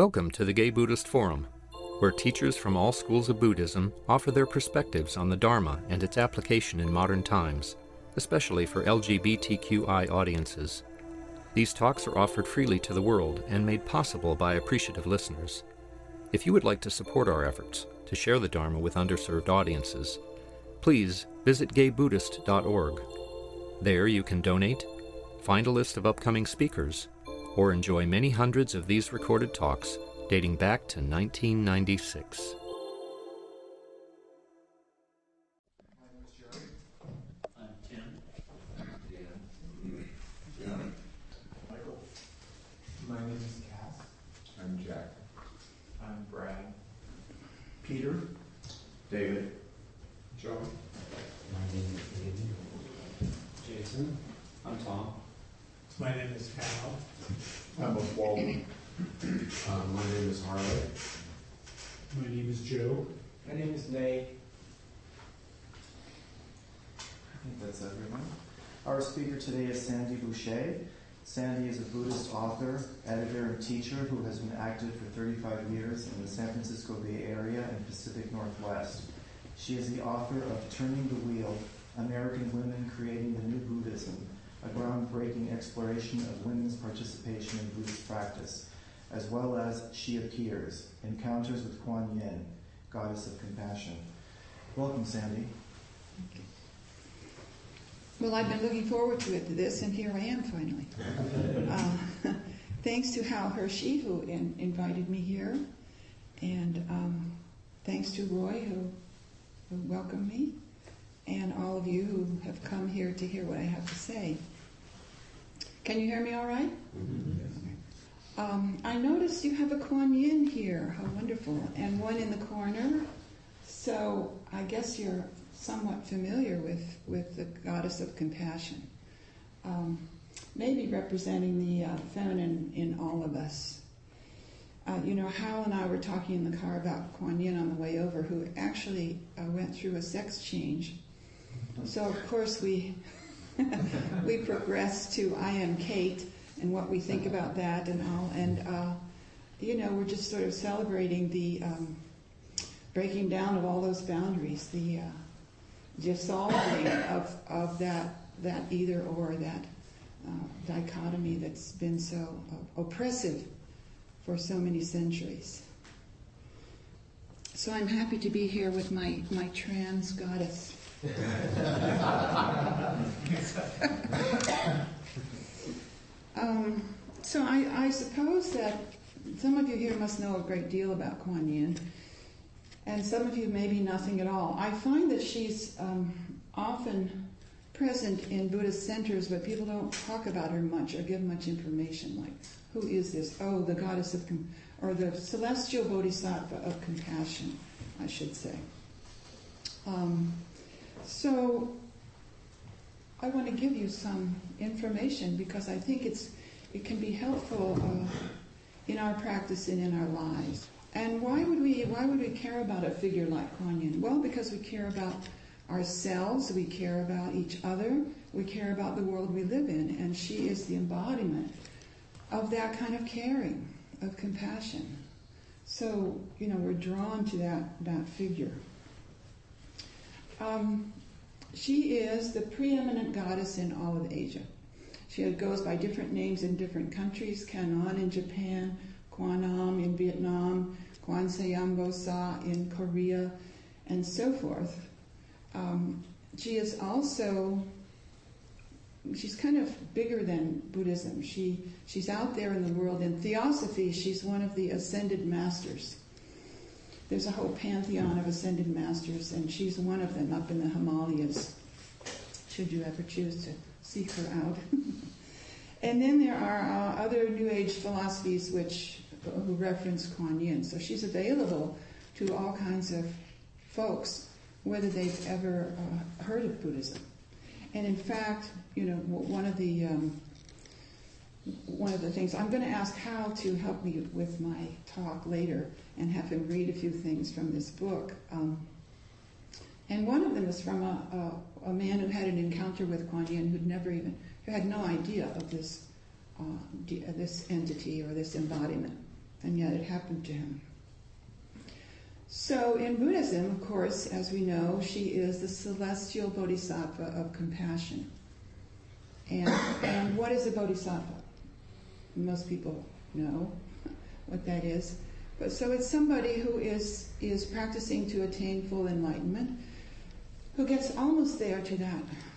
Welcome to the Gay Buddhist Forum, where teachers from all schools of Buddhism offer their perspectives on the Dharma and its application in modern times, especially for LGBTQI audiences. These talks are offered freely to the world and made possible by appreciative listeners. If you would like to support our efforts to share the Dharma with underserved audiences, please visit gaybuddhist.org. There you can donate, find a list of upcoming speakers, or enjoy many hundreds of these recorded talks dating back to 1996. I'm Tim. Dan. John. Michael. My name is Cass. I'm Jack. I'm Brad. Peter. David. John. My name is David. Jason. I'm Tom. My name is Hal. I'm Walden. My name is Harley. My name is Joe. My name is Nate. I think that's everyone. Our speaker today is Sandy Boucher. Sandy is a Buddhist author, editor, and teacher who has been active for 35 years in the San Francisco Bay Area and Pacific Northwest. She is the author of Turning the Wheel, American Women Creating the New Buddhism, a groundbreaking exploration of women's participation in Buddhist practice, as well as She Appears, Encounters with Kwan Yin, Goddess of Compassion. Welcome, Sandy. Well, I've been looking forward to this, and here I am finally. Thanks to Hal Hershey, who invited me here, and thanks to Roy, who welcomed me, and all of you who have come here to hear what I have to say. Can you hear me all right? Mm-hmm. I noticed you have a Kwan Yin here. How wonderful. And one in the corner. So I guess you're somewhat familiar with the Goddess of Compassion. Maybe representing the feminine in all of us. Hal and I were talking in the car about Kwan Yin on the way over, who actually went through a sex change. So, of course, we progressed to I Am Kate and what we think about that and all. And, we're just sort of celebrating the breaking down of all those boundaries, the dissolving of that either or, that dichotomy that's been so oppressive for so many centuries. So I'm happy to be here with my trans goddess. So I suppose that some of you here must know a great deal about Kwan Yin, and some of you maybe nothing at all. I find that she's often present in Buddhist centers, but people don't talk about her much or give much information, like, who is this? Oh, the goddess of, or the celestial Bodhisattva of compassion, I should say. So I want to give you some information because I think it can be helpful in our practice and in our lives. And why would we care about a figure like Kwan Yin? Well, because we care about ourselves, we care about each other, we care about the world we live in, and she is the embodiment of that kind of caring, of compassion. So, we're drawn to that figure. She is the preeminent goddess in all of Asia. She goes by different names in different countries: Kanon in Japan, Kwanam in Vietnam, Kwan Sayambo Sa in Korea, and so forth. She is also, she's kind of bigger than Buddhism. She's out there in the world. In Theosophy, she's one of the ascended masters. There's a whole pantheon of ascended masters, and she's one of them up in the Himalayas, should you ever choose to seek her out. And then there are other New Age philosophies who reference Kwan Yin. So she's available to all kinds of folks, whether they've ever heard of Buddhism. And in fact, one of the things, I'm going to ask Hal to help me with my talk later and have him read a few things from this book. And one of them is from a man who had an encounter with Kwan Yin who had no idea of this entity or this embodiment. and yet it happened to him. So in Buddhism, of course, as we know, she is the celestial Bodhisattva of compassion. And what is a Bodhisattva? Most people know what that is. But so it's somebody who is practicing to attain full enlightenment, who gets almost there to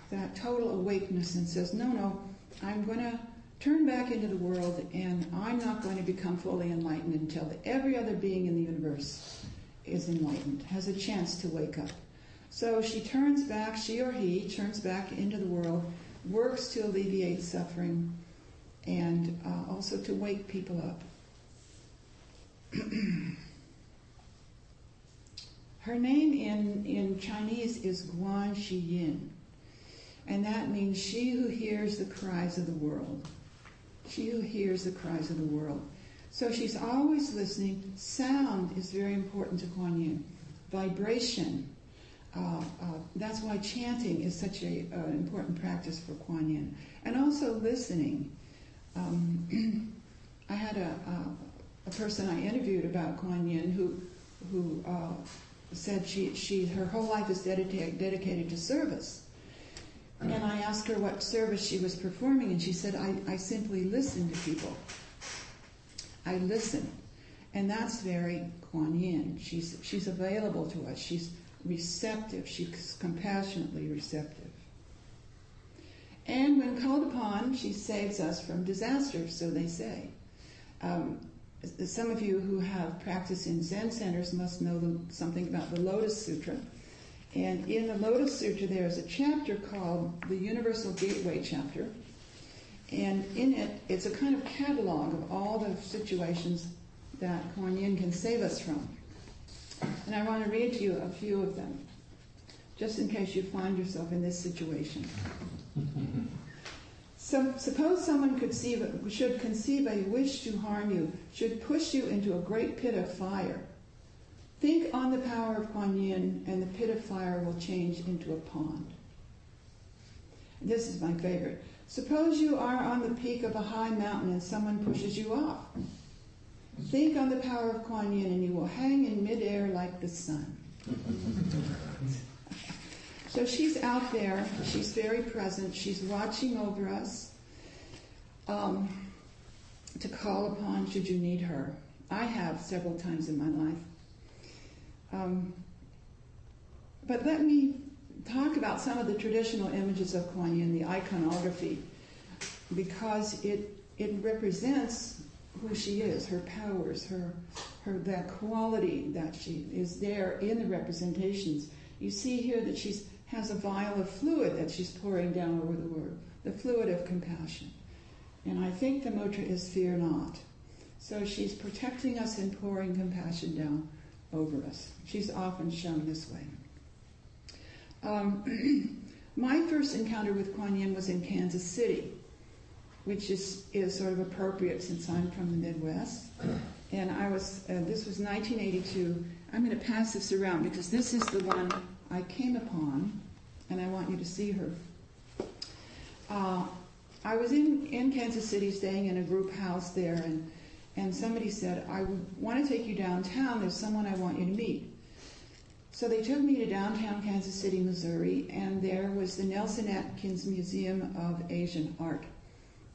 that total awakeness and says, no, I'm going to turn back into the world, and I'm not going to become fully enlightened until every other being in the universe is enlightened, has a chance to wake up. So she or he turns back into the world, works to alleviate suffering, and also to wake people up. Her name in Chinese is Kwan Yin, and that means she who hears the cries of the world. She who hears the cries of the world. So she's always listening. Sound is very important to Kwan Yin. Vibration. That's why chanting is such an important practice for Kwan Yin. And also listening. I had a person I interviewed about Kwan Yin who said her whole life is dedicated to service. And I asked her what service she was performing, and she said, I simply listen to people. I listen. And that's very Kwan Yin. She's available to us. She's receptive. She's compassionately receptive. And when called upon, she saves us from disaster, so they say. Some of you who have practiced in Zen centers must know something about the Lotus Sutra. And in the Lotus Sutra, there is a chapter called the Universal Gateway chapter. And in it, it's a kind of catalog of all the situations that Kwan Yin can save us from. And I want to read to you a few of them, just in case you find yourself in this situation. So, suppose someone should conceive a wish to harm you, should push you into a great pit of fire. Think on the power of Kwan Yin, and the pit of fire will change into a pond. This is my favorite. Suppose you are on the peak of a high mountain and someone pushes you off. Think on the power of Kwan Yin, and you will hang in midair like the sun. So she's out there. She's very present. She's watching over us to call upon should you need her. I have several times in my life. But let me talk about some of the traditional images of Kwan Yin, the iconography, because it represents who she is, her powers, her that quality that she is there in the representations. You see here that she has a vial of fluid that she's pouring down over the world, the fluid of compassion. And I think the mantra is fear not. So she's protecting us and pouring compassion down over us. She's often shown this way. My first encounter with Kwan Yin was in Kansas City, which is sort of appropriate since I'm from the Midwest. And this was 1982. I'm going to pass this around because this is the one I came upon, and I want you to see her. I was in Kansas City staying in a group house there, and somebody said, I want to take you downtown. There's someone I want you to meet. So they took me to downtown Kansas City, Missouri, and there was the Nelson Atkins Museum of Asian Art.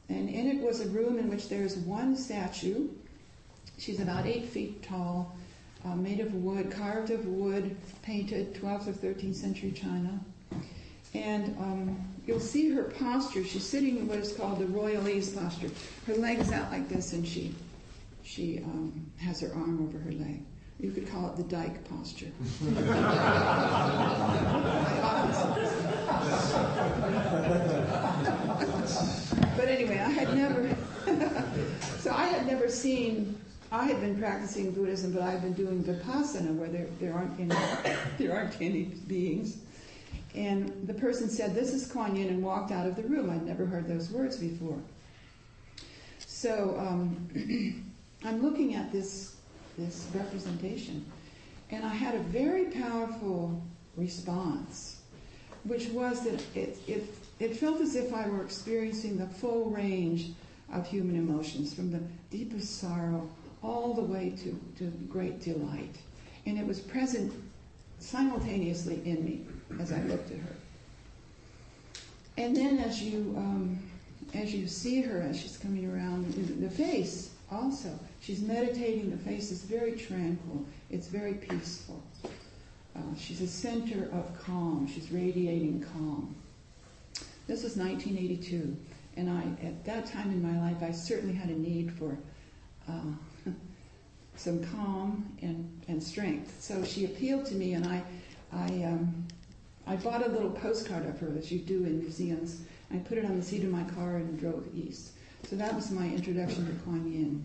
And in it was a room in which there's one statue. She's about 8 feet tall, made of wood, carved of wood, painted, 12th or 13th century China. And you'll see her posture. She's sitting in what is called the Royalese posture. Her leg's out like this, and she has her arm over her leg. You could call it the dyke posture. But anyway, I had been practicing Buddhism, but I've been doing Vipassana, where there aren't any beings. And the person said, "This is Kwan Yin," and walked out of the room. I'd never heard those words before. So I'm looking at this representation, and I had a very powerful response, which was that it felt as if I were experiencing the full range of human emotions, from the deepest sorrow all the way to great delight. And it was present simultaneously in me as I looked at her. And then as you see her, as she's coming around, the face also, she's meditating, the face is very tranquil, it's very peaceful. She's a center of calm, she's radiating calm. This was 1982, and at that time in my life, I certainly had a need for some calm and strength. So she appealed to me, and I bought a little postcard of her, as you do in museums. I put it on the seat of my car and drove east. So that was my introduction to Kwan Yin.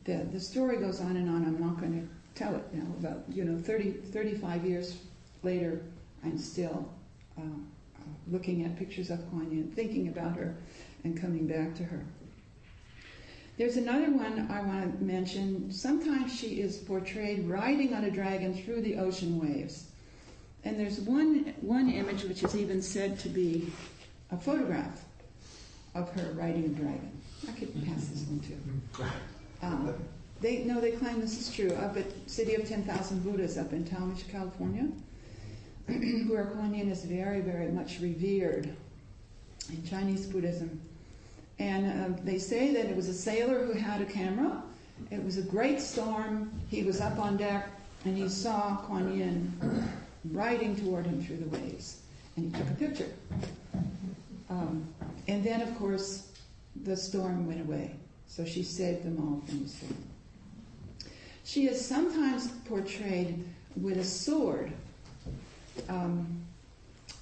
The story goes on and on. I'm not going to tell it now. About 35 years later, I'm still looking at pictures of Kwan Yin, thinking about her, and coming back to her. There's another one I want to mention. Sometimes she is portrayed riding on a dragon through the ocean waves. And there's one image which is even said to be a photograph of her riding a dragon. I could pass this one too. They claim this is true. Up at City of 10,000 Buddhas up in Talmadge, California, where Kwan Yin is very, very much revered in Chinese Buddhism. And they say that it was a sailor who had a camera. It was a great storm. He was up on deck, and he saw Kwan Yin riding toward him through the waves. And he took a picture. And then, of course, the storm went away. So she saved them all from the storm. She is sometimes portrayed with a sword. And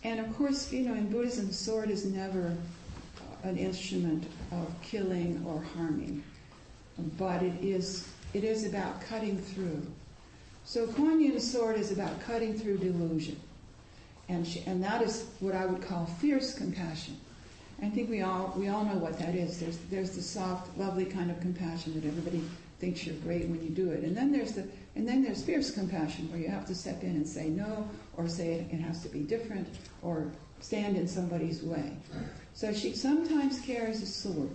of course, in Buddhism, the sword is never an instrument of killing or harming, but it is about cutting through. So Kwan Yin's sword is about cutting through delusion, and that is what I would call fierce compassion. I think we all know what that is. There's the soft, lovely kind of compassion that everybody thinks you're great when you do it, and then there's fierce compassion where you have to step in and say no, or say it has to be different, or stand in somebody's way. So she sometimes carries a sword.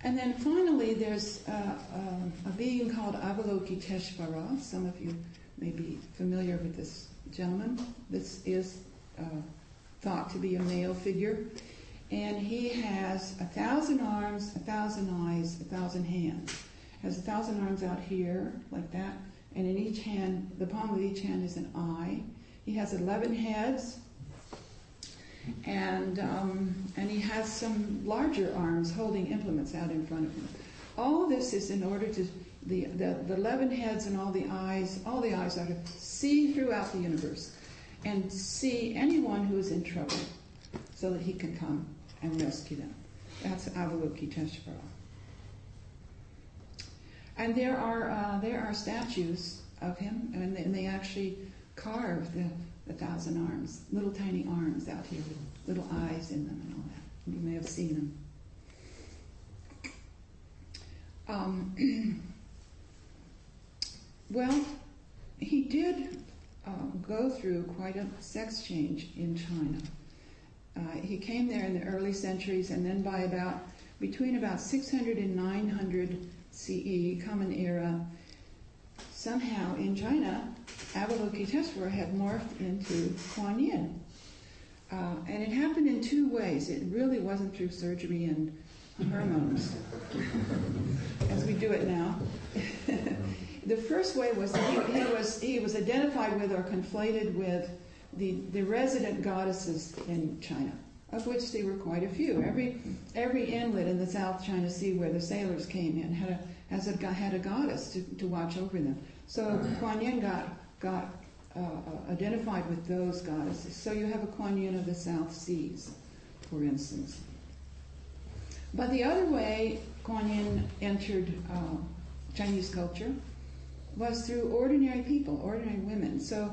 And then finally, there's a being called Avalokiteshvara. Some of you may be familiar with this gentleman. This is thought to be a male figure. And he has 1,000 arms, 1,000 eyes, 1,000 hands. Has 1,000 arms out here, like that. And in each hand, the palm of each hand is an eye. He has 11 heads. And he has some larger arms holding implements out in front of him. All this is in order to, the 11 heads and all the eyes are to see throughout the universe and see anyone who is in trouble so that he can come and rescue them. That's Avalokiteshvara. And there are statues of him, and they actually carve the 1,000 arms, little tiny arms out here with little eyes in them and all that. You may have seen them. Well, he did go through quite a sex change in China. He came there in the early centuries, and then between about 600 and 900 CE, Common Era, somehow in China, Avalokiteshvara had morphed into Kwan Yin. And it happened in two ways. It really wasn't through surgery and hormones, as we do it now. The first way was that he was identified with or conflated with the resident goddesses in China, of which there were quite a few. Every inlet in the South China Sea where the sailors came in had a goddess to watch over them. So Kwan Yin got identified with those goddesses. So you have a Kwan Yin of the South Seas, for instance. But the other way Kwan Yin entered Chinese culture was through ordinary people, ordinary women. So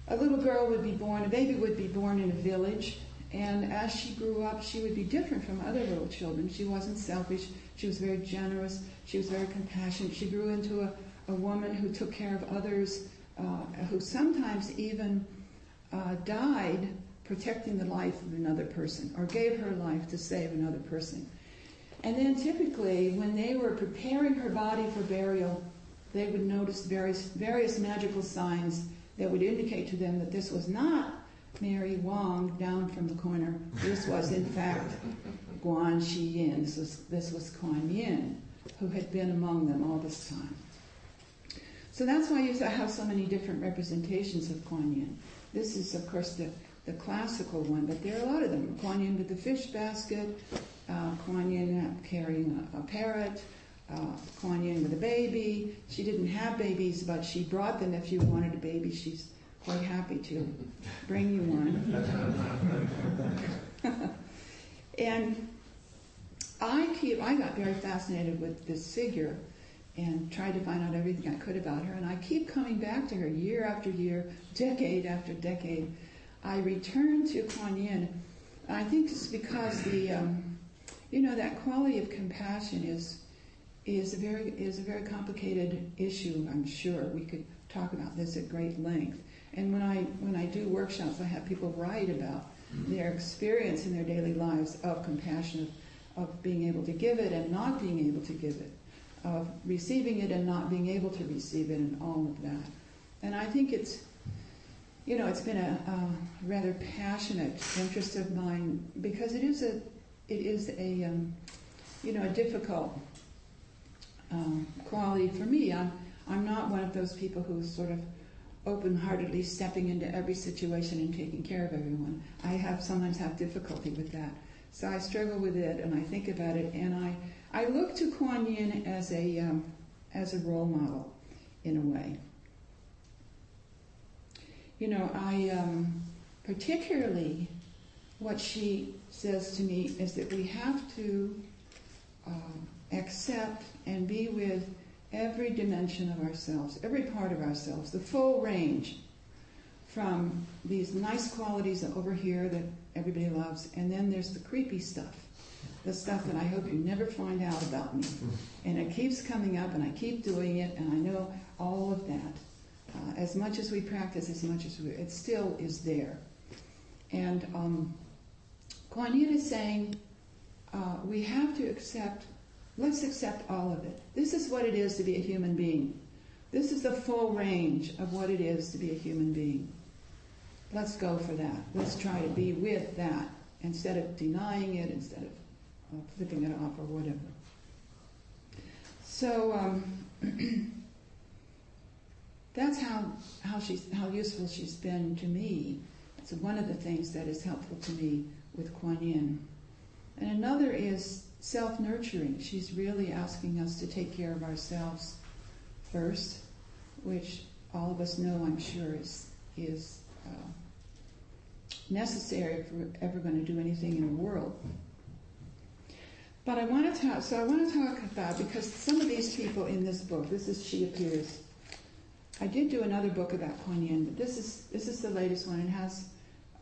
a little girl would be born, a baby would be born in a village, and as she grew up, she would be different from other little children. She wasn't selfish. She was very generous. She was very compassionate. She grew into a woman who took care of others, who sometimes even died protecting the life of another person, or gave her life to save another person. And then typically, when they were preparing her body for burial, they would notice various magical signs that would indicate to them that this was not Mary Wong down from the corner. This was, in fact, Kwan Yin. This was Kwan Yin, who had been among them all this time. So that's why you have so many different representations of Kwan Yin. This is, of course, the classical one, but there are a lot of them. Kwan Yin with the fish basket, Kwan Yin carrying a parrot, Kwan Yin with a baby. She didn't have babies, but she brought them if you wanted a baby. She's quite happy to bring you one. And I got very fascinated with this figure and tried to find out everything I could about her. And I keep coming back to her year after year, decade after decade. I return to Kwan Yin. I think it's because that quality of compassion is a very complicated issue. I'm sure we could talk about this at great length. And when I do workshops, I have people write about their experience in their daily lives of compassion, of being able to give it and not being able to give it, of receiving it and not being able to receive it, and all of that. And I think it's been a rather passionate interest of mine, because it is a difficult quality for me. I'm not one of those people who's sort of open-heartedly stepping into every situation and taking care of everyone. I sometimes have difficulty with that. So I struggle with it, and I think about it, and I look to Kwan Yin as a role model, in a way. Particularly what she says to me is that we have to accept and be with every dimension of ourselves, every part of ourselves, the full range, from these nice qualities over here that everybody loves, and then there's the creepy stuff, the stuff that I hope you never find out about me. And it keeps coming up, and I keep doing it, and I know all of that. As much as we practice, it still is there. And Kwan Yin is saying we have to let's accept all of it. This is what it is to be a human being. This is the full range of what it is to be a human being. Let's go for that. Let's try to be with that instead of denying it, instead of flipping it off or whatever. So that's how useful she's been to me. It's one of the things that is helpful to me with Kwan Yin. And another is self-nurturing. She's really asking us to take care of ourselves first, which all of us know, I'm sure, is necessary if we're ever going to do anything in the world. But I want to talk about, because some of these people in this book, this is She Appears. I did do another book about Kwan Yin, but this is the latest one. It has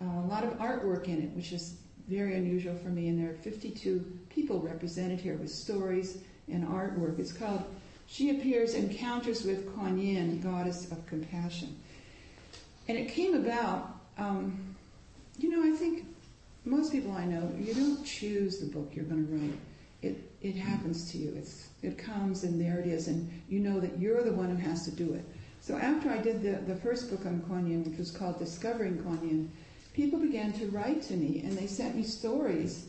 a lot of artwork in it, which is very unusual for me, and there are 52 people represented here with stories and artwork. It's called She Appears, Encounters with Kwan Yin, Goddess of Compassion. And it came about, I think most people I know, you don't choose the book you're going to write. It happens to you. It comes, and there it is, and you know that you're the one who has to do it. So after I did the first book on Kwan Yin, which was called Discovering Kwan Yin, people began to write to me, and they sent me stories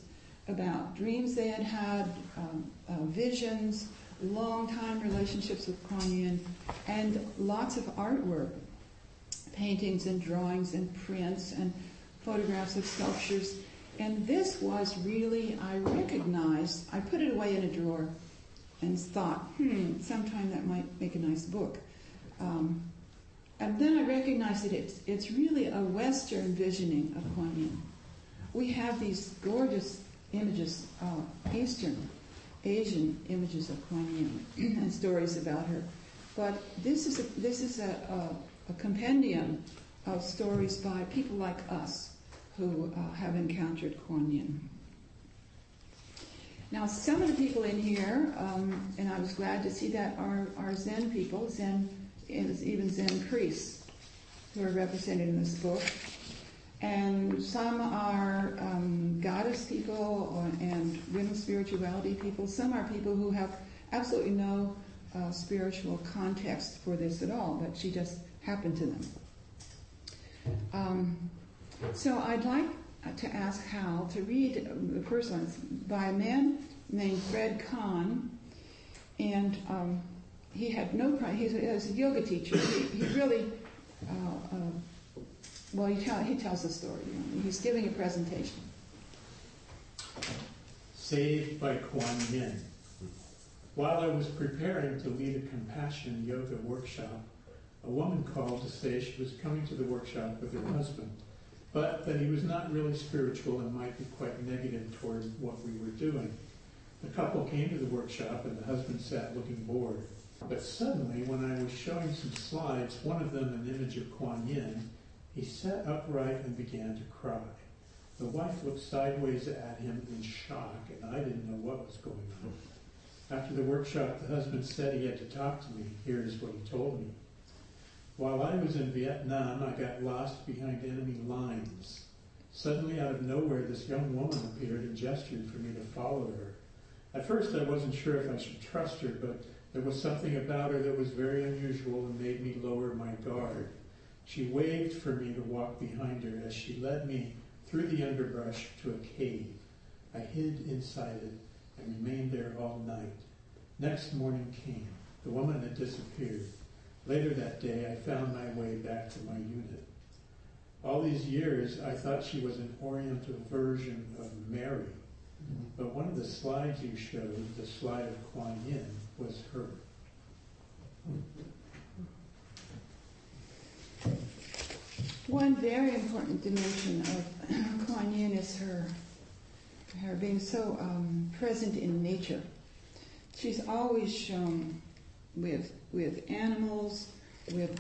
about dreams they had, visions, long-time relationships with Kwan Yin, and lots of artwork, paintings and drawings and prints and photographs of sculptures. And this was really, I recognized, I put it away in a drawer and thought, sometime that might make a nice book. And then I recognized that it's really a Western visioning of Kwan Yin. We have these gorgeous images, Asian images of Kwan Yin and stories about her. But this is a compendium of stories by people like us who have encountered Kwan Yin. Now, some of the people in here, and I was glad to see that, are Zen people, even Zen priests, who are represented in this book. And some are goddess people and women's spirituality people. Some are people who have absolutely no spiritual context for this at all, but she just happened to them. So I'd like to ask Hal to read the first one. It's by a man named Fred Kahn, and he had no pride. He was a yoga teacher. He really, he tells the story. He's giving a presentation. Saved by Kwan Yin. While I was preparing to lead a compassion yoga workshop, a woman called to say she was coming to the workshop with her husband, but that he was not really spiritual and might be quite negative toward what we were doing. The couple came to the workshop and the husband sat looking bored. But suddenly, when I was showing some slides, one of them an image of Kwan Yin, he sat upright and began to cry. The wife looked sideways at him in shock, and I didn't know what was going on. After the workshop, the husband said he had to talk to me. Here's what he told me. While I was in Vietnam, I got lost behind enemy lines. Suddenly, out of nowhere, this young woman appeared and gestured for me to follow her. At first, I wasn't sure if I should trust her, but there was something about her that was very unusual and made me lower my guard. She waved for me to walk behind her as she led me through the underbrush to a cave. I hid inside it and remained there all night. Next morning came. The woman had disappeared. Later that day, I found my way back to my unit. All these years, I thought she was an Oriental version of Mary. But one of the slides you showed, the slide of Kwan Yin, was her. One very important dimension of Kwan Yin is her being so present in nature. She's always shown with animals, with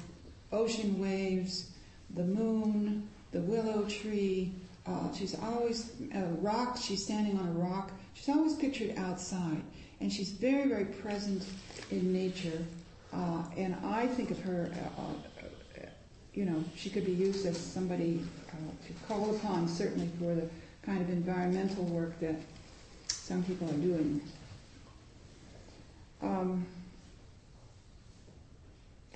ocean waves, the moon, the willow tree. She's always a rock. She's standing on a rock. She's always pictured outside, and she's very, very present in nature. And I think of her, she could be used as somebody to call upon, certainly for the kind of environmental work that some people are doing.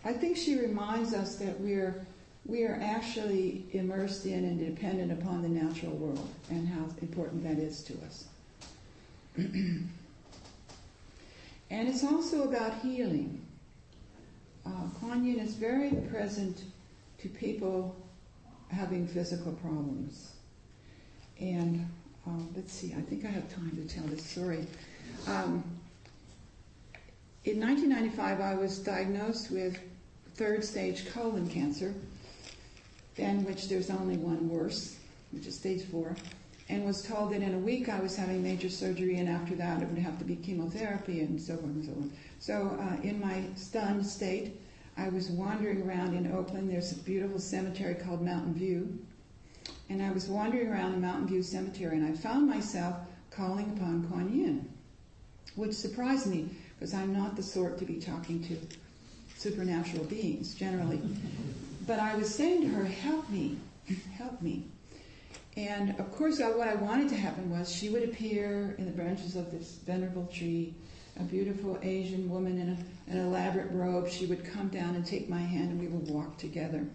I think she reminds us that we are actually immersed in and dependent upon the natural world and how important that is to us. And it's also about healing. Kwan Yin is very present to people having physical problems. And let's see, I think I have time to tell this story. In 1995, I was diagnosed with third-stage colon cancer, than which there's only one worse, which is stage 4, and was told that in a week I was having major surgery, and after that it would have to be chemotherapy, and so on and so on. So in my stunned state, I was wandering around in Oakland. There's a beautiful cemetery called Mountain View, and I was wandering around the Mountain View Cemetery, and I found myself calling upon Kwan Yin, which surprised me, because I'm not the sort to be talking to supernatural beings, generally. But I was saying to her, help me, help me. And of course, what I wanted to happen was she would appear in the branches of this venerable tree, a beautiful Asian woman in an elaborate robe. She would come down and take my hand and we would walk together,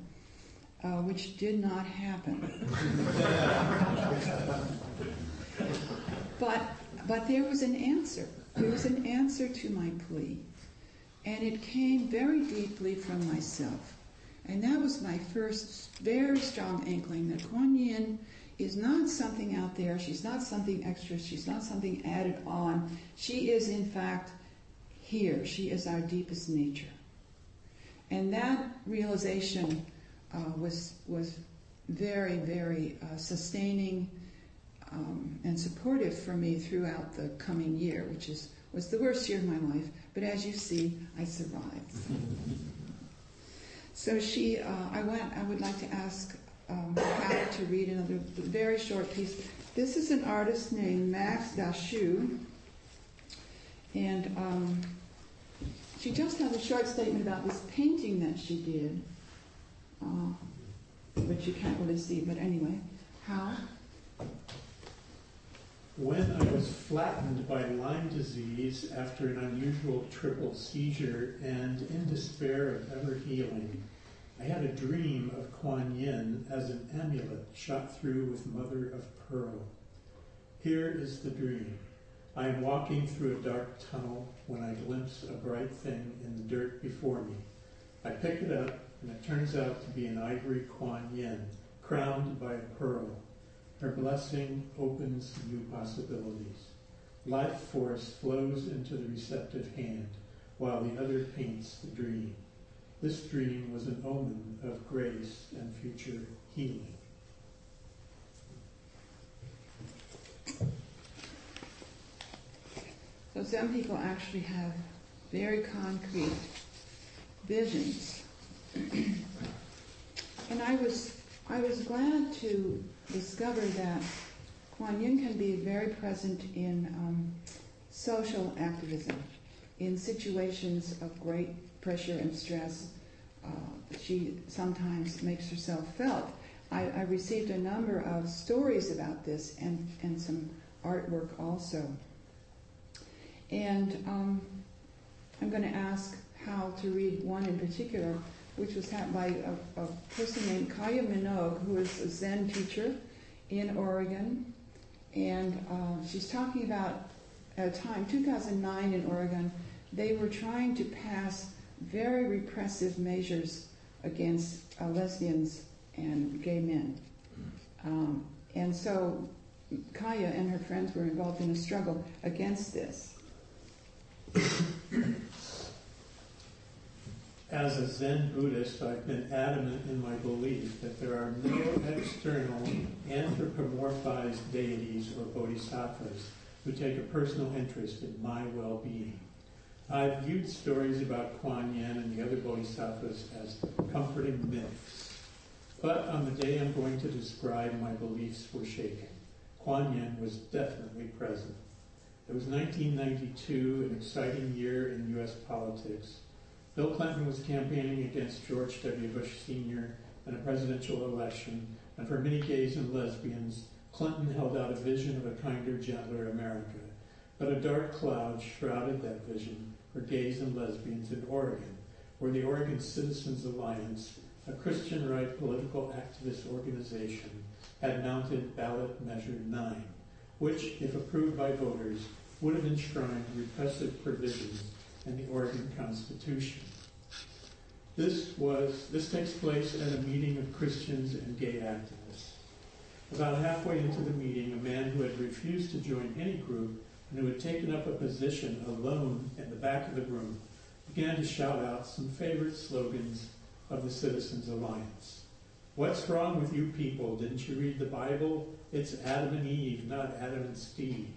which did not happen. But there was an answer. There was an answer to my plea. And it came very deeply from myself. And that was my first very strong inkling that Kwan Yin is not something out there. She's not something extra. She's not something added on. She is, in fact, here. She is our deepest nature. And that realization was very, very sustaining and supportive for me throughout the coming year, which was the worst year of my life. But as you see, I survived. So I would like to ask Hal to read another very short piece. This is an artist named Max Dashu, and she just has a short statement about this painting that she did. which you can't really see, but anyway, how? When I was flattened by Lyme disease after an unusual triple seizure and in despair of ever healing, I had a dream of Kwan Yin as an amulet shot through with mother of pearl. Here is the dream. I am walking through a dark tunnel when I glimpse a bright thing in the dirt before me. I pick it up, and it turns out to be an ivory Kwan Yin, crowned by a pearl. Her blessing opens new possibilities. Life force flows into the receptive hand, while the other paints the dream. This dream was an omen of grace and future healing. So some people actually have very concrete visions. And I was glad to discover that Kwan Yin can be very present in social activism, in situations of great pressure and stress. She sometimes makes herself felt. I received a number of stories about this and some artwork also. And I'm going to ask Hal to read one in particular, which was by a person named Kaya Minogue, who is a Zen teacher in Oregon. And she's talking about a time, 2009 in Oregon, they were trying to pass very repressive measures against lesbians and gay men. And so Kaya and her friends were involved in a struggle against this. As a Zen Buddhist, I've been adamant in my belief that there are no external anthropomorphized deities or bodhisattvas who take a personal interest in my well-being. I've viewed stories about Kwan Yin and the other bodhisattvas as comforting myths. But on the day I'm going to describe, my beliefs were shaken. Kwan Yin was definitely present. It was 1992, an exciting year in U.S. politics. Bill Clinton was campaigning against George W. Bush Sr. in a presidential election, and for many gays and lesbians, Clinton held out a vision of a kinder, gentler America. But a dark cloud shrouded that vision for gays and lesbians in Oregon, where the Oregon Citizens Alliance, a Christian right political activist organization, had mounted ballot measure 9, which, if approved by voters, would have enshrined repressive provisions in the Oregon Constitution. This takes place at a meeting of Christians and gay activists. About halfway into the meeting, a man who had refused to join any group and who had taken up a position alone in the back of the room began to shout out some favorite slogans of the Citizens Alliance. What's wrong with you people? Didn't you read the Bible? It's Adam and Eve, not Adam and Steve.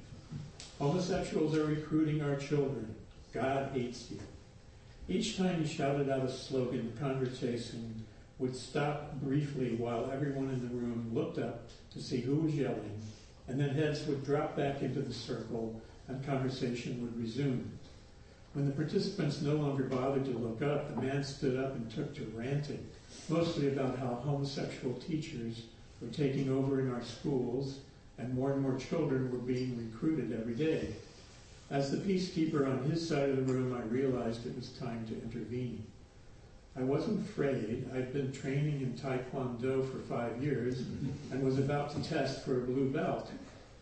Homosexuals are recruiting our children. God hates you. Each time he shouted out a slogan, the conversation would stop briefly while everyone in the room looked up to see who was yelling, and then heads would drop back into the circle and conversation would resume. When the participants no longer bothered to look up, the man stood up and took to ranting, mostly about how homosexual teachers were taking over in our schools and more children were being recruited every day. As the peacekeeper on his side of the room, I realized it was time to intervene. I wasn't afraid. I'd been training in Taekwondo for 5 years and was about to test for a blue belt.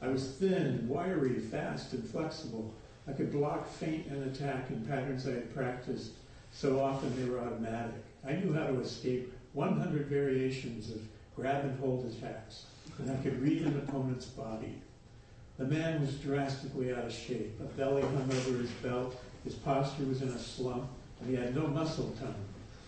I was thin, wiry, fast, and flexible. I could block, feint, and attack in patterns I had practiced so often they were automatic. I knew how to escape 100 variations of grab and hold attacks, and I could read an opponent's body. The man was drastically out of shape. A belly hung over his belt, his posture was in a slump, and he had no muscle tone.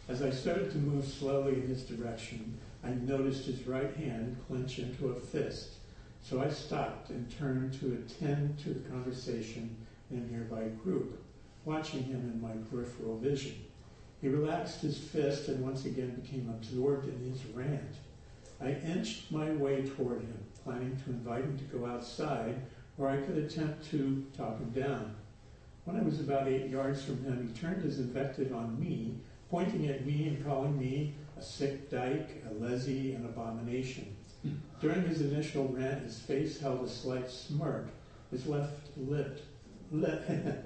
As I started to move slowly in his direction, I noticed his right hand clench into a fist. So I stopped and turned to attend to the conversation in a nearby group, watching him in my peripheral vision. He relaxed his fist and once again became absorbed in his rant. I inched my way toward him, planning to invite him to go outside where I could attempt to talk him down. When I was about 8 yards from him, he turned his invective on me pointing at me and calling me a sick dyke, a lessee, an abomination. During his initial rant, his face held a slight smirk, his left lip lifted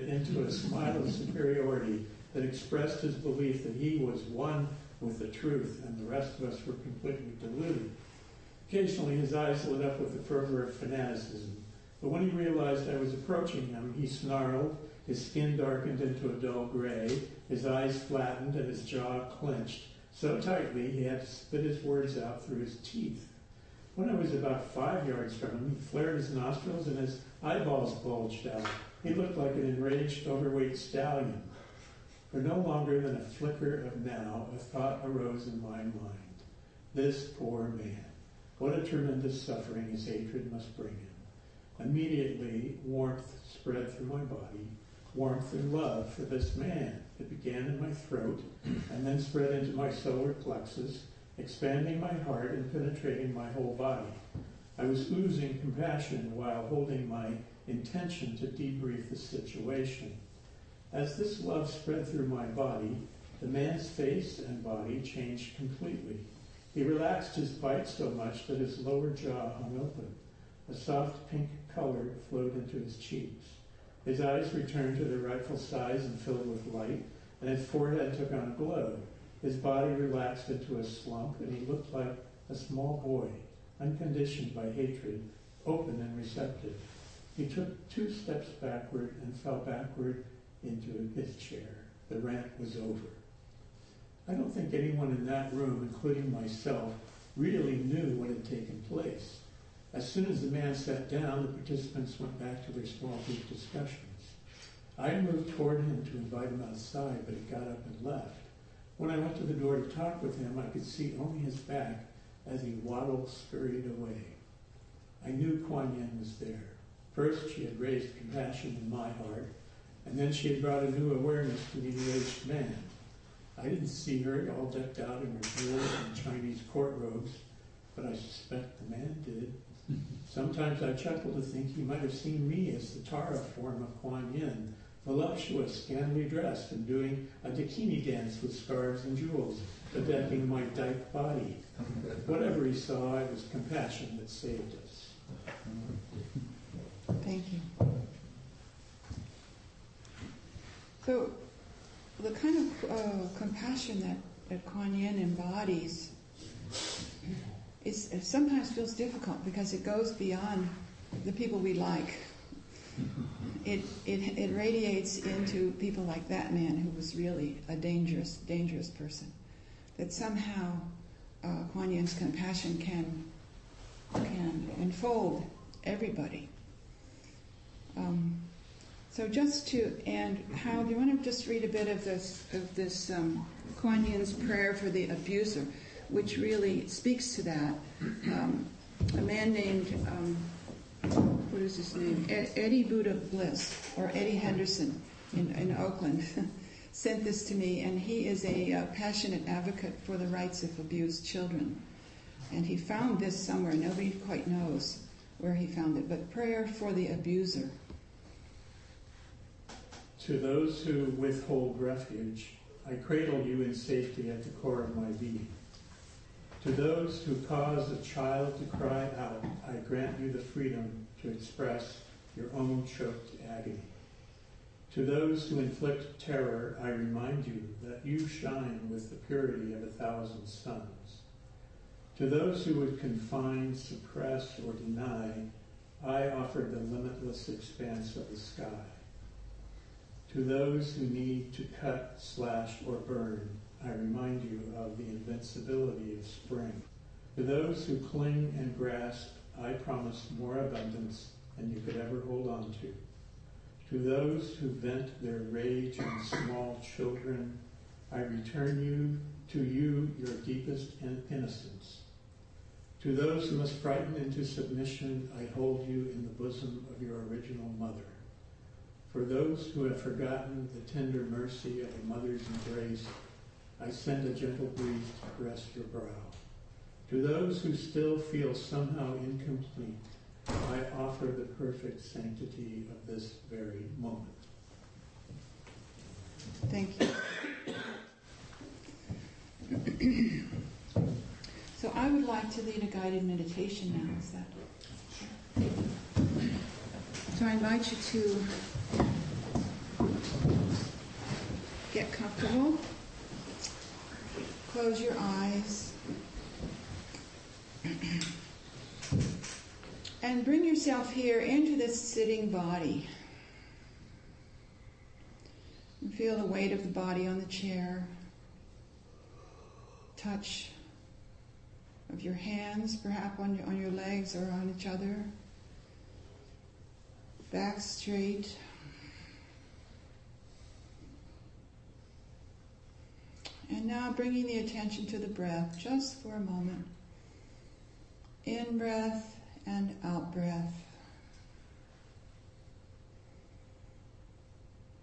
into a smile of superiority that expressed his belief that he was one with the truth and the rest of us were completely deluded. Occasionally his eyes lit up with the fervor of fanaticism, but when he realized I was approaching him, he snarled, his skin darkened into a dull gray, his eyes flattened and his jaw clenched so tightly he had to spit his words out through his teeth. When I was about 5 yards from him, he flared his nostrils and his eyeballs bulged out. He looked like an enraged, overweight stallion. For no longer than a flicker of now, a thought arose in my mind. This poor man. What a tremendous suffering his hatred must bring him. Immediately, warmth spread through my body, warmth and love for this man. It began in my throat and then spread into my solar plexus, expanding my heart and penetrating my whole body. I was oozing compassion while holding my intention to debrief the situation. As this love spread through my body, the man's face and body changed completely. He relaxed his bite so much that his lower jaw hung open. A soft pink color flowed into his cheeks. His eyes returned to their rightful size and filled with light, and his forehead took on a glow. His body relaxed into a slump, and he looked like a small boy, unconditioned by hatred, open and receptive. He took 2 steps backward and fell backward into his chair. The rant was over. I don't think anyone in that room, including myself, really knew what had taken place. As soon as the man sat down, the participants went back to their small group discussions. I moved toward him to invite him outside, but he got up and left. When I went to the door to talk with him, I could see only his back as he waddled, scurried away. I knew Kwan Yin was there. First, she had raised compassion in my heart, and then she had brought a new awareness to the enraged man. I didn't see her all decked out in her jewels and Chinese court robes, but I suspect the man did. Sometimes I chuckle to think he might have seen me as the Tara form of Kwan Yin, voluptuous, scantily dressed, and doing a dakini dance with scarves and jewels, bedecking my dyke body. Whatever he saw, it was compassion that saved us. Thank you. So, the kind of compassion that Kwan Yin embodies it sometimes feels difficult because it goes beyond the people we like. It radiates into people like that man who was really a dangerous person. That somehow Kwan Yin's compassion can enfold everybody. So just to end, Hal, do you want to just read a bit of this Kwan Yin's prayer for the abuser, which really speaks to that. A man named, what is his name? Eddie Buddha Bliss, or Eddie Henderson in Oakland, sent this to me, and he is a passionate advocate for the rights of abused children. And he found this somewhere. Nobody quite knows where he found it, but prayer for the abuser. To those who withhold refuge, I cradle you in safety at the core of my being. To those who cause a child to cry out, I grant you the freedom to express your own choked agony. To those who inflict terror, I remind you that you shine with the purity of 1,000 suns. To those who would confine, suppress, or deny, I offer the limitless expanse of the sky. To those who need to cut, slash, or burn, I remind you of the invincibility of spring. To those who cling and grasp, I promise more abundance than you could ever hold on to. To those who vent their rage on small children, I return to you your deepest innocence. To those who must frighten into submission, I hold you in the bosom of your original mother. For those who have forgotten the tender mercy of a mother's embrace, I send a gentle breeze to caress your brow. To those who still feel somehow incomplete, I offer the perfect sanctity of this very moment. Thank you. So I would like to lead a guided meditation now. Is that? So I invite you to get comfortable. Close your eyes. And bring yourself here into this sitting body. And feel the weight of the body on the chair. Touch of your hands, perhaps on your legs or on each other. Back straight. And now bringing the attention to the breath, just for a moment. In breath and out breath.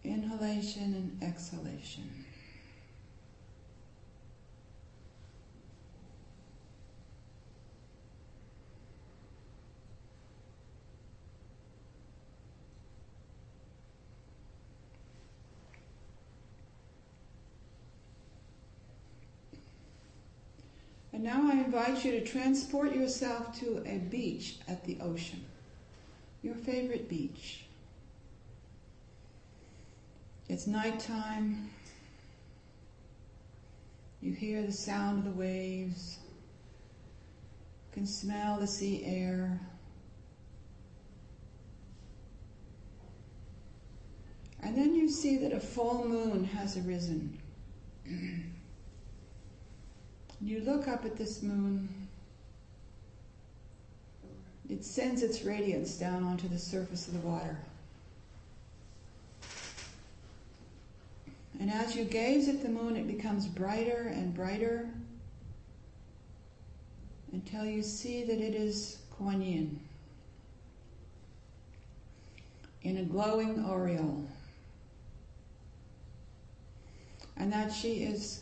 Inhalation and exhalation. And now I invite you to transport yourself to a beach at the ocean, your favorite beach. It's nighttime. You hear the sound of the waves. You can smell the sea air. And then you see that a full moon has arisen. You look up at this moon. It sends its radiance down onto the surface of the water. And as you gaze at the moon, it becomes brighter and brighter until you see that it is Kwan Yin in a glowing aureole. And that she is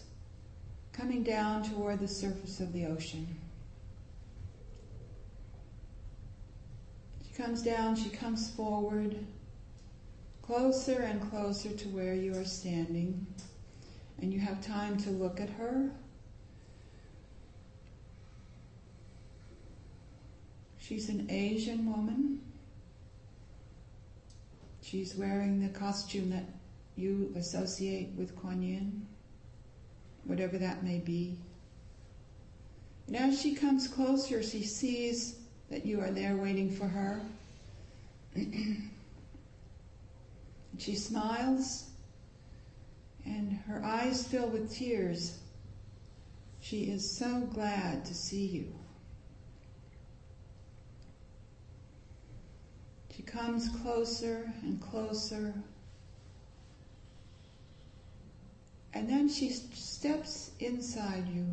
coming down toward the surface of the ocean. She comes down, she comes forward, closer and closer to where you are standing, and you have time to look at her. She's an Asian woman. She's wearing the costume that you associate with Kwan Yin, whatever that may be. And as she comes closer, she sees that you are there waiting for her. She smiles, and her eyes fill with tears. She is so glad to see you. She comes closer and closer, and then she steps inside you,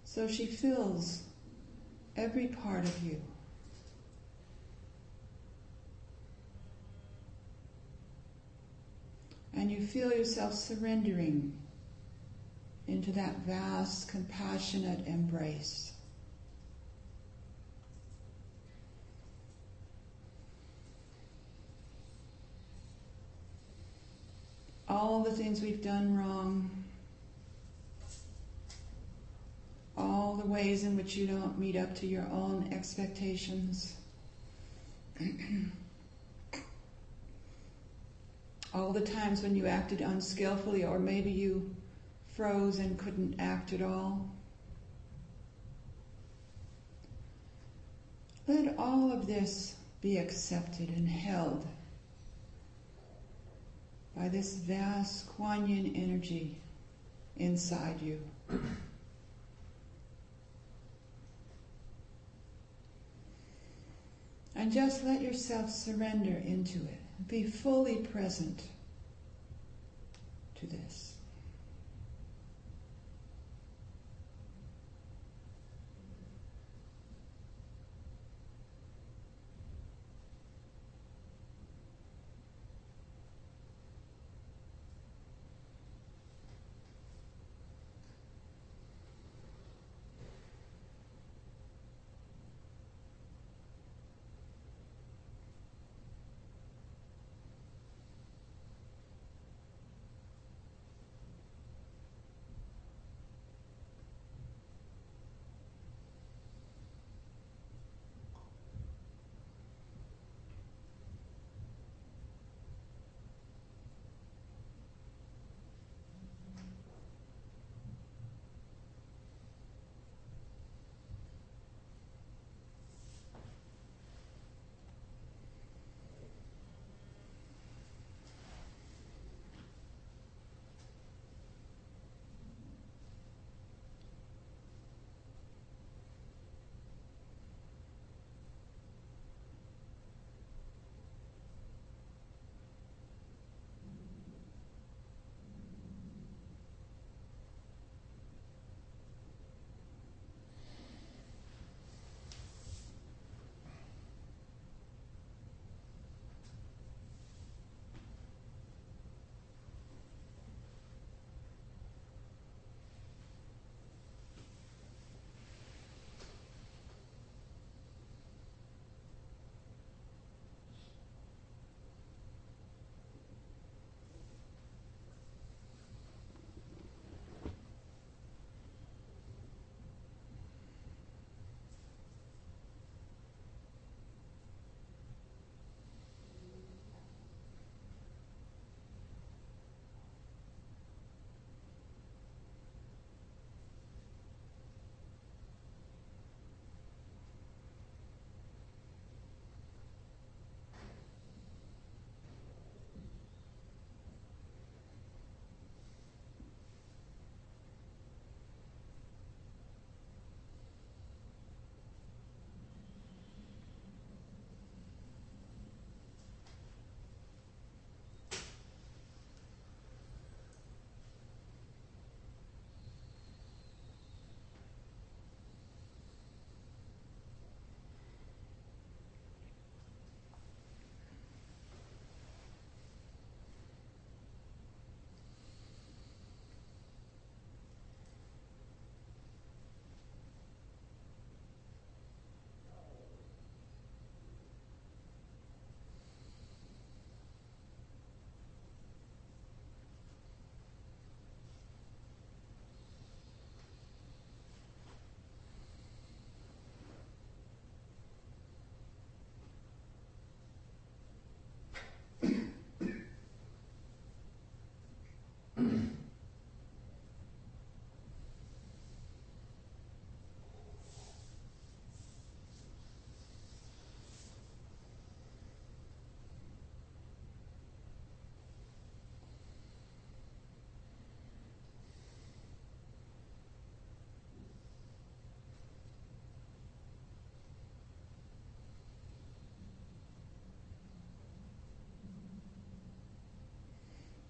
so she fills every part of you. And you feel yourself surrendering into that vast, compassionate embrace. All the things we've done wrong, all the ways in which you don't meet up to your own expectations, all the times when you acted unskillfully, or maybe you froze and couldn't act at all. Let all of this be accepted and held by this vast Kwan Yin energy inside you. And just let yourself surrender into it. Be fully present to this.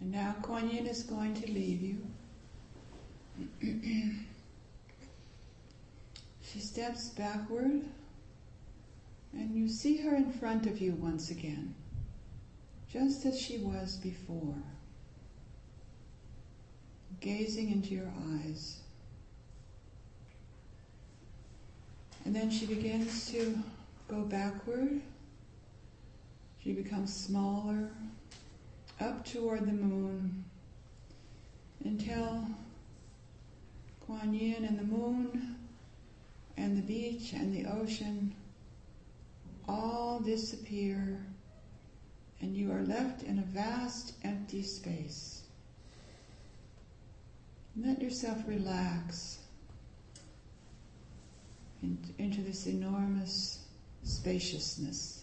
And now Kwan Yin is going to leave you. She steps backward, and you see her in front of you once again, just as she was before, gazing into your eyes. And then she begins to go backward. She becomes smaller, up toward the moon, until Kwan Yin and the moon and the beach and the ocean all disappear, and you are left in a vast empty space. Let yourself relax into this enormous spaciousness.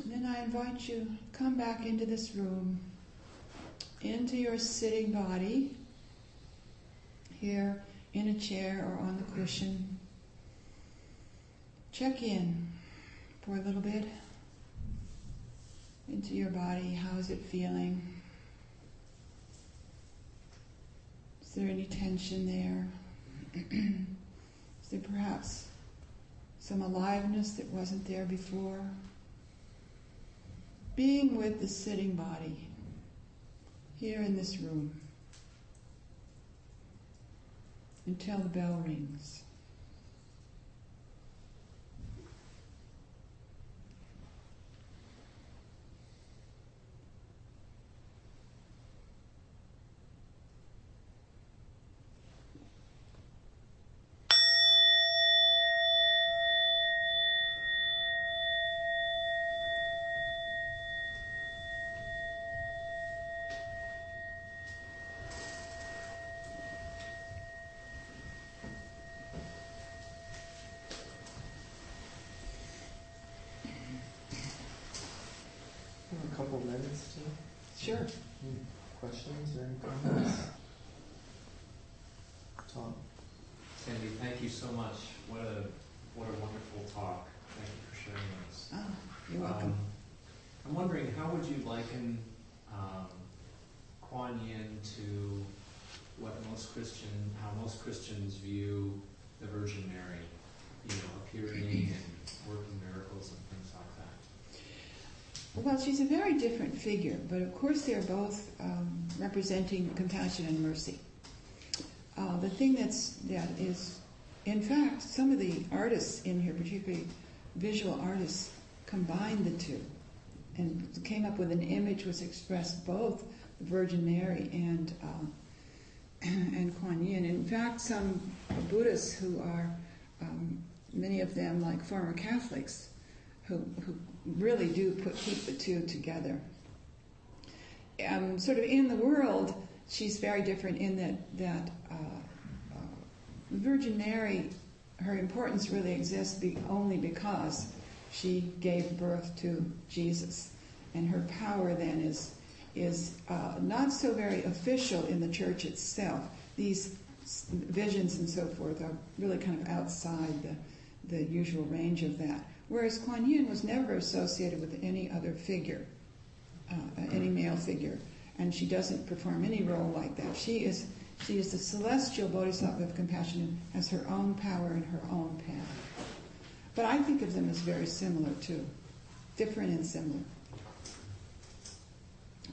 Then I invite you, come back into this room, into your sitting body, here in a chair or on the cushion. Check in for a little bit into your body. How is it feeling? Is there any tension there? Is there perhaps some aliveness that wasn't there before? Being with the sitting body here in this room until the bell rings. A couple of minutes to Sure. questions or any comments? Tom? Sandy, thank you so much. What a wonderful talk. Thank you for sharing this. Oh, you're welcome. I'm wondering, how would you liken Kwan Yin to how most Christians view the Virgin Mary, appearing and working miracles and things like that? Well, she's a very different figure, but of course they're both representing compassion and mercy. The thing that is, in fact, some of the artists in here, particularly visual artists, combined the two and came up with an image which expressed both the Virgin Mary and Kwan Yin. In fact, some Buddhists who are, many of them like former Catholics, who really do keep the two together. Sort of in the world, she's very different in that Virgin Mary, her importance really exists only because she gave birth to Jesus, and her power then is not so very official in the church itself. These visions and so forth are really kind of outside the usual range of that. Whereas Kwan Yin was never associated with any other figure, any male figure, and she doesn't perform any role like that. She is the celestial Bodhisattva of compassion and has her own power and her own path. But I think of them as very similar too, different and similar.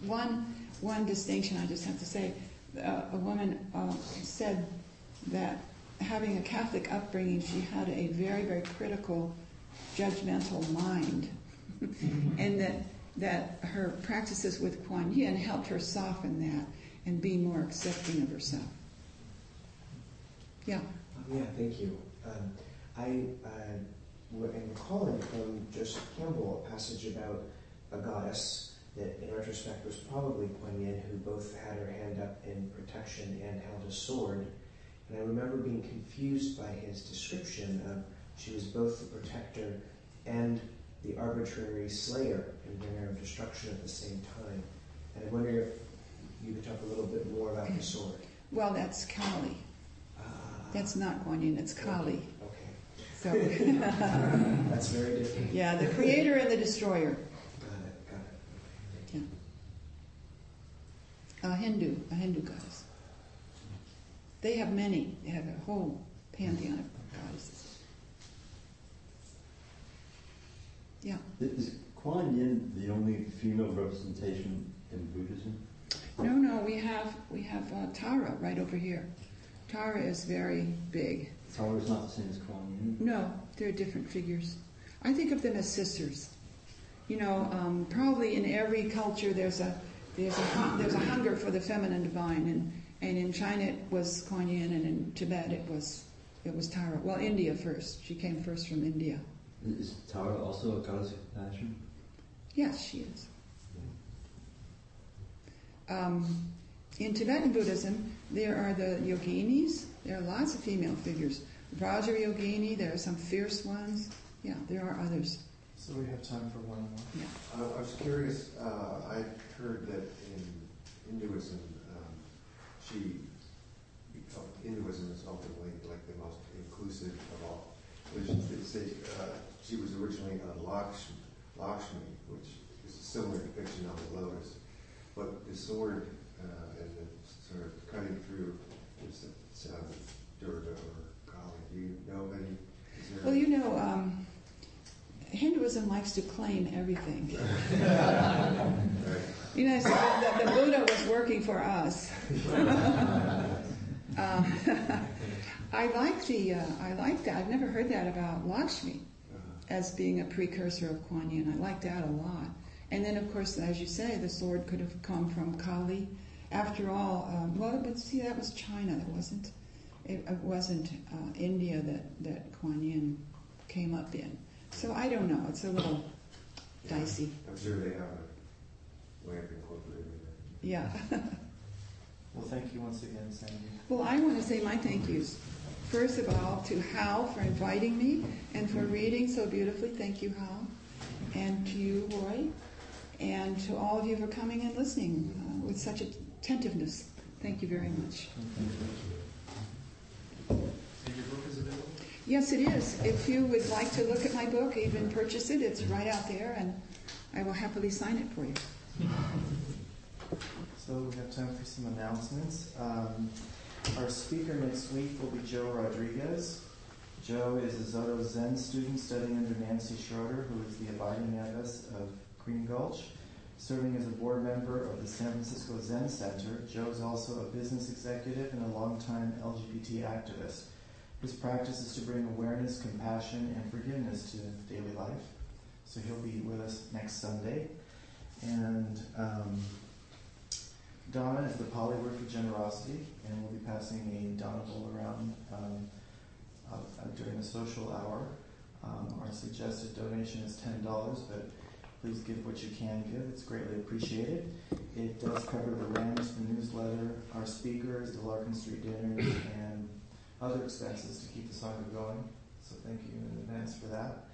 One distinction I just have to say, a woman said that having a Catholic upbringing, she had a very, very critical, judgmental mind, and that her practices with Kwan Yin helped her soften that and be more accepting of herself. Yeah. Yeah, thank you. I am recalling from Joseph Campbell a passage about a goddess that in retrospect was probably Kwan Yin, who both had her hand up in protection and held a sword. And I remember being confused by his description of she was both the protector and the arbitrary slayer and bringer of destruction at the same time. And I wonder if you could talk a little bit more about the sword. Well, that's Kali. That's not Kwan Yin, it's Kali. Okay. So That's very different. yeah, the creator and the destroyer. Got it. Okay. Yeah. A Hindu goddess. They have many. They have a whole pantheon of goddesses. Yeah. Is Kwan Yin the only female representation in Buddhism? No, we have Tara right over here. Tara is very big. Tara is not the same as Kwan Yin? No, they're different figures. I think of them as sisters. You know, probably in every culture there's a hunger for the feminine divine, and in China it was Kwan Yin, and in Tibet it was Tara. Well, India first. She came first from India. Is Tara also a goddess of compassion? Yes, she is. In Tibetan Buddhism, there are the yoginis. There are lots of female figures. Vajra yogini, there are some fierce ones. Yeah, there are others. So we have time for one more. Yeah. I was curious, I heard that in Hinduism, Hinduism is ultimately like the most inclusive of all religions. They say she was originally a Lakshmi, which is a similar depiction of the lotus. But the sword and the sort of cutting through is Durga or Kali. Do you know of any? Well, you know, Hinduism likes to claim everything. Right. You know, so the Buddha was working for us. I like that. I've never heard that about Lakshmi as being a precursor of Kwan Yin. I like that a lot. And then, of course, as you say, the sword could have come from Kali. After all, but see, that was China. It wasn't India that Kwan Yin came up in. So I don't know. It's a little dicey. I'm sure they have a way of incorporating it. Yeah. Well, thank you once again, Sandy. Well, I want to say my thank yous. First of all, to Hal for inviting me and for reading so beautifully. Thank you, Hal. And to you, Roy. And to all of you for coming and listening with such attentiveness. Thank you very much. And your book is available? Yes, it is. If you would like to look at my book, even purchase it, it's right out there, and I will happily sign it for you. So we have time for some announcements. Our speaker next week will be Joe Rodriguez. Joe is a Zoto Zen student studying under Nancy Schroeder, who is the abiding abbess of Green Gulch. Serving as a board member of the San Francisco Zen Center, Joe is also a business executive and a longtime LGBT activist. His practice is to bring awareness, compassion, and forgiveness to daily life. So he'll be with us next Sunday. And Donna is the polyword for generosity, and we'll be passing a Donna bowl around during the social hour. Our suggested donation is $10, but please give what you can give. It's greatly appreciated. It does cover the rent, the newsletter, our speakers, the Larkin Street dinners, and other expenses to keep the saga going. So thank you in advance for that.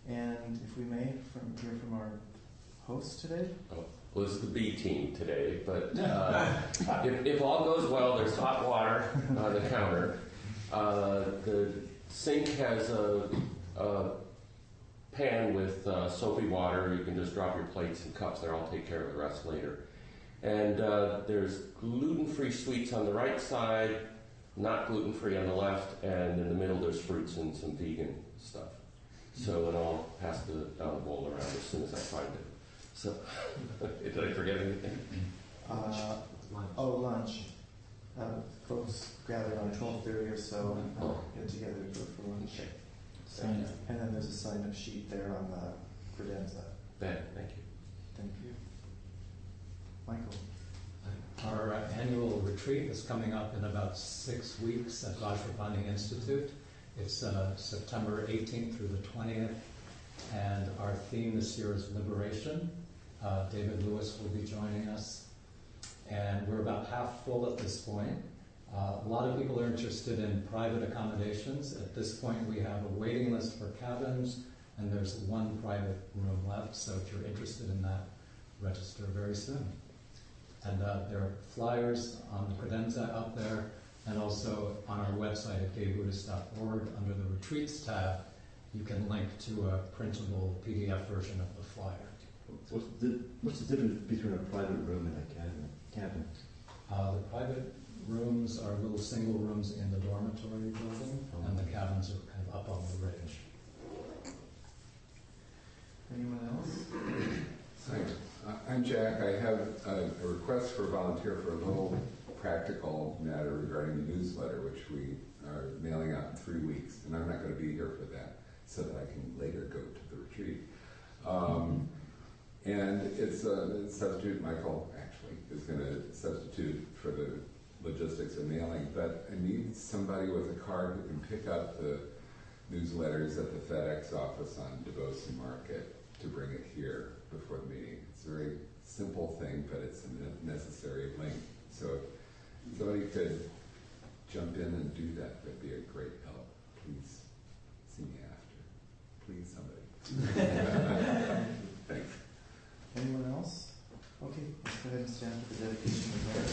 And if we may, hear from our host today. Oh, well, this is the B team today, but if all goes well, there's hot water on the counter. The sink has a pan with soapy water. You can just drop your plates and cups there. I'll take care of the rest later. And there's gluten-free sweets on the right side, not gluten-free on the left, and in the middle there's fruits and some vegan stuff. So, and I'll pass the bowl around as soon as I find it. So, did I forget anything? Lunch. Folks gather around 12:30 or so and get together to go for lunch. And then there's a sign-up sheet there on the credenza. Thank you. Thank you. Michael. Our annual retreat is coming up in about 6 weeks at Vajrapani Institute It's September 18th through the 20th, and our theme this year is liberation. David Lewis will be joining us, and we're about half full at this point. A lot of people are interested in private accommodations. At this point, we have a waiting list for cabins, and there's one private room left, so if you're interested in that, register very soon. And there are flyers on the credenza up there, and also on our website at gaybuddhist.org, under the Retreats tab, you can link to a printable PDF version of the flyer. What's the difference between a private room and a cabin? The private rooms are little single rooms in the dormitory building, and the cabins are kind of up on the ridge. Anyone else? Hi, I'm Jack. I have a request for a volunteer for a little practical matter regarding the newsletter, which we are mailing out in 3 weeks, and I'm not going to be here for that, so that I can later go to the retreat. And it's a substitute. Michael actually is going to substitute for the logistics of mailing, but I need somebody with a card who can pick up the newsletters at the FedEx office on Devotion Market to bring it here before the meeting. It's a very simple thing, but it's a necessary link. So if somebody could jump in and do that, that'd be a great help. Please see me after. Please, somebody. Thanks. Anyone else? Okay, let's go ahead and stand for the dedication of prayer,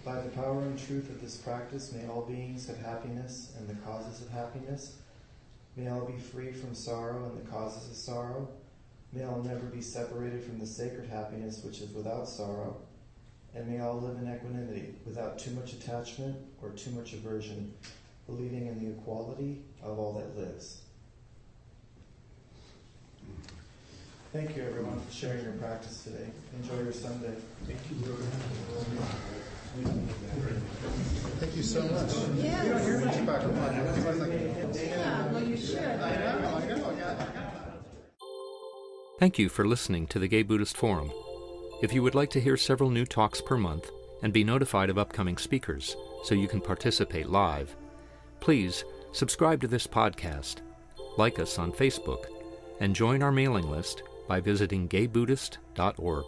By the power and truth of this practice, may all beings have happiness and the causes of happiness. May all be free from sorrow and the causes of sorrow. May all never be separated from the sacred happiness which is without sorrow. And may all live in equanimity, without too much attachment or too much aversion, believing in the equality of all that lives. Thank you, everyone, for sharing your practice today. Enjoy your Sunday. Thank you. Thank you so much. Yes. You don't hear much about Kwan Yin. Yeah, well, you should. I know. Thank you for listening to the Gay Buddhist Forum. If you would like to hear several new talks per month and be notified of upcoming speakers so you can participate live, please subscribe to this podcast, like us on Facebook, and join our mailing list by visiting gaybuddhist.org.